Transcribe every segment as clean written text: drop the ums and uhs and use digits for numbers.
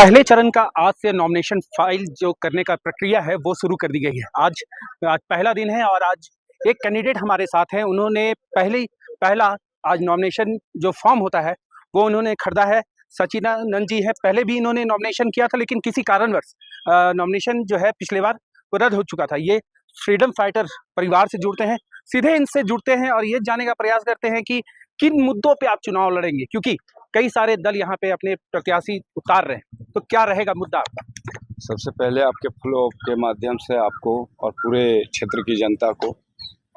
पहले चरण का आज से नॉमिनेशन फाइल जो करने का प्रक्रिया है वो शुरू कर दी गई है। आज आज पहला दिन है और आज एक कैंडिडेट हमारे साथ हैं। उन्होंने पहला आज नॉमिनेशन जो फॉर्म होता है वो उन्होंने खरीदा है। सचिदानंद जी है, पहले भी इन्होंने नॉमिनेशन किया था लेकिन किसी कारणवश नॉमिनेशन जो है पिछले बार वो रद्द हो चुका था। ये फ्रीडम फाइटर परिवार से जुड़ते हैं, सीधे इनसे जुड़ते हैं और ये जानने का प्रयास करते हैं कि किन मुद्दों पे आप चुनाव लड़ेंगे, क्योंकि कई सारे दल यहाँ पे अपने प्रत्याशी उतार रहे हैं। तो क्या रहेगा मुद्दा आपका? सबसे पहले आपके फ्लो के माध्यम से आपको और पूरे क्षेत्र की जनता को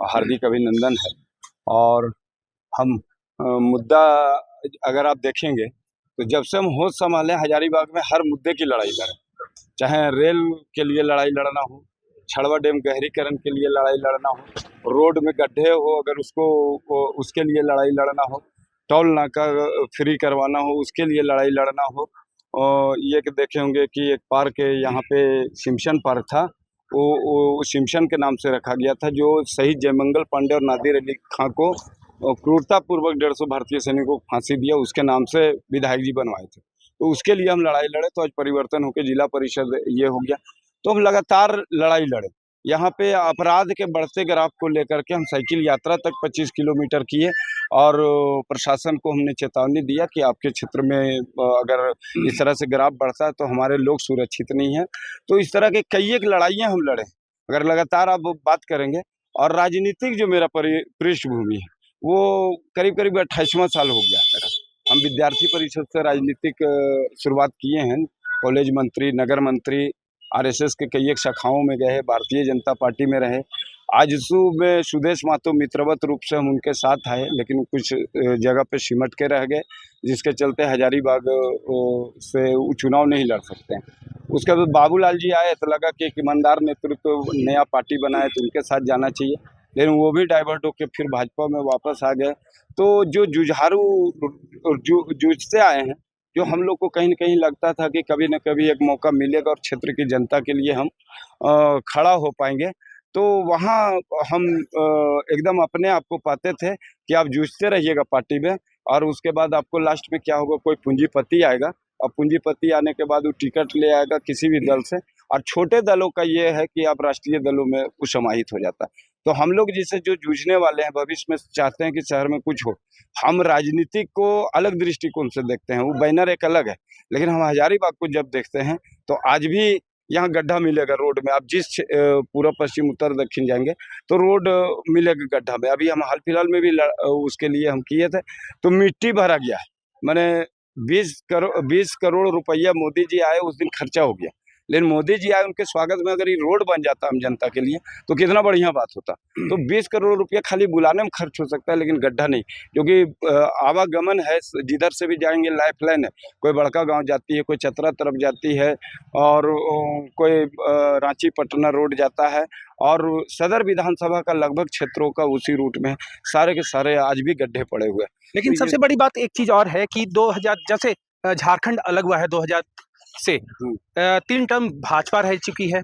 हार्दिक अभिनंदन है। और हम मुद्दा अगर आप देखेंगे तो जब से हम होश संभाले हजारीबाग में हर मुद्दे की लड़ाई लड़े, चाहे रेल के लिए लड़ाई लड़ना हो, छड़वा डैम गहरीकरण के लिए लड़ाई लड़ना हो, रोड में गड्ढे हो अगर उसके लिए लड़ाई लड़ना हो, टोल नाका फ्री करवाना हो उसके लिए लड़ाई लड़ना हो। और ये कि देखे होंगे कि एक पार्क है यहाँ पे, सिमशन पार्क था, वो सिमशन के नाम से रखा गया था, जो शहीद जयमंगल पांडे और नादिर अली खां को क्रूरतापूर्वक 150 भारतीय सैनिकों को फांसी दिया, उसके नाम से विधायक जी बनवाए थे। तो उसके लिए हम लड़ाई लड़े। तो आज परिवर्तन होकर जिला परिषद ये हो गया, तो हम लगातार लड़ाई लड़े। यहाँ पे अपराध के बढ़ते ग्राफ को लेकर के हम साइकिल यात्रा तक 25 किलोमीटर किए और प्रशासन को हमने चेतावनी दिया कि आपके क्षेत्र में अगर इस तरह से ग्राफ बढ़ता है तो हमारे लोग सुरक्षित नहीं हैं। तो इस तरह के कई एक लड़ाइयाँ हम लड़े अगर लगातार आप बात करेंगे। और राजनीतिक जो मेरा पृष्ठभूमि है वो करीब करीब 28वां साल हो गया मेरा। हम विद्यार्थी परिषद से राजनीतिक शुरुआत किए हैं, कॉलेज मंत्री, नगर मंत्री, आरएसएस के कई एक शाखाओं में गए, भारतीय जनता पार्टी में रहे। आजसू में सुदेश महतो मित्रवत रूप से हम उनके साथ आए, लेकिन कुछ जगह पे सिमट के रह गए, जिसके चलते हजारीबाग से चुनाव नहीं लड़ सकते हैं। उसके बाद बाबूलाल जी आए तो लगा कि एक ईमानदार नेतृत्व, नया पार्टी बनाए तो उनके साथ जाना चाहिए, लेकिन वो भी डाइवर्ट होकर फिर भाजपा में वापस आ गए। तो जो जुझारू जूझते आए हैं, जो हम लोग को कहीं न कहीं लगता था कि कभी न कभी एक मौका मिलेगा और क्षेत्र की जनता के लिए हम खड़ा हो पाएंगे, तो वहाँ हम एकदम अपने आप को पाते थे कि आप जूझते रहिएगा पार्टी में और उसके बाद आपको लास्ट में क्या होगा, कोई पूंजीपति आएगा और पूंजीपति आने के बाद वो टिकट ले आएगा किसी भी दल से, और छोटे दलों का ये है कि आप राष्ट्रीय दलों में कुछ समाहित हो जाता है। तो हम लोग जिसे जो जूझने वाले हैं, भविष्य में चाहते हैं कि शहर में कुछ हो, हम राजनीति को अलग दृष्टिकोण से देखते हैं। वो बैनर एक अलग है, लेकिन हम हजारीबाग को जब देखते हैं तो आज भी यहाँ गड्ढा मिलेगा रोड में। आप जिस पूर्व पश्चिम उत्तर दक्षिण जाएंगे तो रोड मिलेगा गड्ढा में। अभी हम हाल फिलहाल में भी उसके लिए हम किए थे, तो मिट्टी भरा गया है। मैंने 20 करोड़ रुपया मोदी जी आए उस दिन खर्चा हो गया, लेकिन मोदी जी आए उनके स्वागत में अगर ये रोड बन जाता हम जनता के लिए तो कितना बढ़िया बात होता। तो 20 करोड़ रुपया खाली बुलाने में खर्च हो सकता है, लेकिन गड्ढा नहीं, क्योंकि आवागमन है, जिधर से भी जाएंगे लाइफ लाइन है। कोई बड़का गांव जाती है, कोई चतरा तरफ जाती है और कोई रांची पटना रोड जाता है, और सदर विधानसभा का लगभग क्षेत्रों का उसी रूट में सारे के सारे आज भी गड्ढे पड़े हुए हैं। लेकिन सबसे बड़ी बात एक चीज और है कि 2000 जैसे झारखंड अलग हुआ है 2000 से 3 टर्म भाजपा रह चुकी है,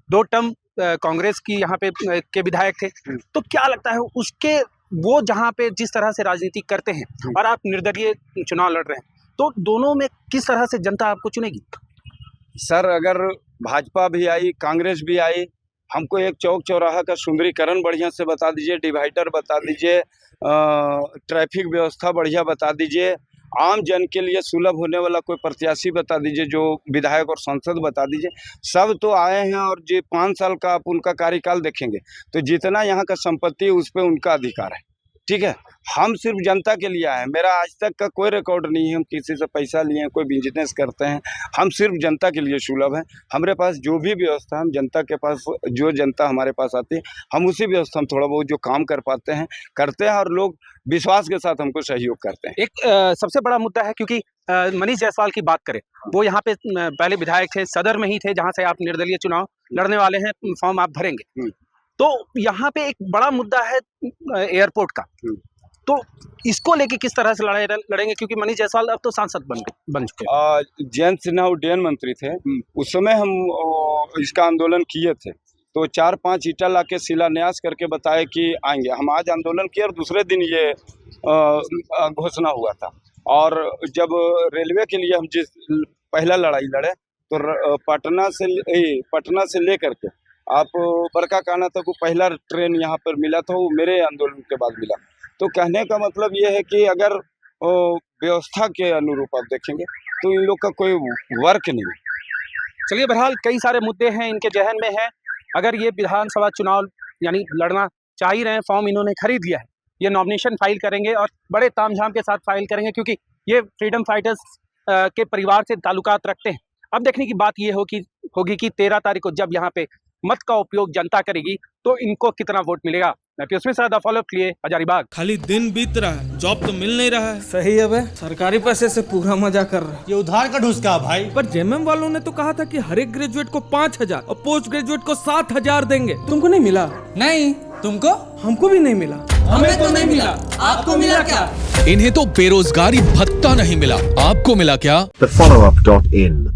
2 टर्म कांग्रेस की यहाँ पे के विधायक थे। तो क्या लगता है उसके वो जहाँ पे जिस तरह से राजनीति करते हैं और आप निर्दलीय चुनाव लड़ रहे हैं, तो दोनों में किस तरह से जनता आपको चुनेगी? सर, अगर भाजपा भी आई, कांग्रेस भी आई, हमको एक चौक चौराहा का सुंदरीकरण बढ़िया से बता दीजिए, डिवाइडर बता दीजिए, ट्रैफिक व्यवस्था बढ़िया बता दीजिए, आम जन के लिए सुलभ होने वाला कोई प्रत्याशी बता दीजिए, जो विधायक और सांसद बता दीजिए। सब तो आए हैं और जो 5 साल का आप उनका कार्यकाल देखेंगे तो जितना यहाँ का संपत्ति है उस पर उनका अधिकार है, ठीक है। हम सिर्फ जनता के लिए आए हैं। मेरा आज तक का कोई रिकॉर्ड नहीं है हम किसी से पैसा लिए हैं, कोई बिजनेस करते हैं। हम सिर्फ जनता के लिए सुलभ हैं। हमारे पास जो भी व्यवस्था, हम जनता के पास, जो जनता हमारे पास आती है हम उसी व्यवस्था में थोड़ा बहुत जो काम कर पाते हैं करते हैं, और लोग विश्वास के साथ हमको सहयोग करते हैं। एक सबसे बड़ा मुद्दा है, क्योंकि मनीष जायसवाल की बात करें, वो यहाँ पे पहले विधायक थे, सदर में ही थे जहाँ से आप निर्दलीय चुनाव लड़ने वाले हैं, फॉर्म आप भरेंगे। तो यहाँ पे एक बड़ा मुद्दा है एयरपोर्ट का, तो इसको लेके किस तरह से लड़ाई लड़ेंगे, क्योंकि मनीष जायसवाल अब तो सांसद बन चुके हैं। जयंत सिन्हा उड्डयन मंत्री थे, उस समय हम इसका आंदोलन किए थे, तो 4-5 ईटा ला के शिलान्यास करके बताए कि आएंगे। हम आज आंदोलन किए और दूसरे दिन ये घोषणा हुआ था। और जब रेलवे के लिए हम जिस पहला लड़ाई लड़े तो पटना से लेकर के आप बरकाकाना तक वो पहला ट्रेन यहाँ पर मिला था, वो मेरे आंदोलन के बाद मिला। तो कहने का मतलब ये है कि अगर व्यवस्था के अनुरूप आप देखेंगे तो इन लोग का कोई वर्क नहीं। चलिए, बहरहाल कई सारे मुद्दे हैं इनके जहन में हैं। अगर ये विधानसभा चुनाव यानी लड़ना चाह ही रहे हैं, फॉर्म इन्होंने खरीद लिया है, ये नॉमिनेशन फाइल करेंगे और बड़े तामझाम के साथ फाइल करेंगे, क्योंकि ये फ्रीडम फाइटर्स के परिवार से ताल्लुकात रखते हैं। अब देखने की बात ये होगी कि 13 तारीख को जब यहाँ पे मत का उपयोग जनता करेगी तो इनको कितना वोट मिलेगा। मैं पीयूष मिश्रा फॉलोअप के लिए हजारीबाग। खाली दिन बीत रहा है, जॉब तो मिल नहीं रहा है। सही है बे, सरकारी पैसे से पूरा मजा कर रहा है। ये उधार का ढूंढा भाई। पर जेएमएम वालों ने तो कहा था कि हर एक ग्रेजुएट को 5,000 और पोस्ट ग्रेजुएट को 7,000 देंगे। तुमको नहीं मिला? नहीं, तुमको? हमको भी नहीं मिला। हमें तो नहीं मिला, आपको मिला क्या? इन्हें तो बेरोजगारी भत्ता नहीं मिला, आपको मिला क्या? thefollowup.in.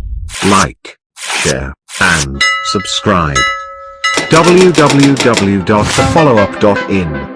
Like, share and subscribe. www.thefollowup.in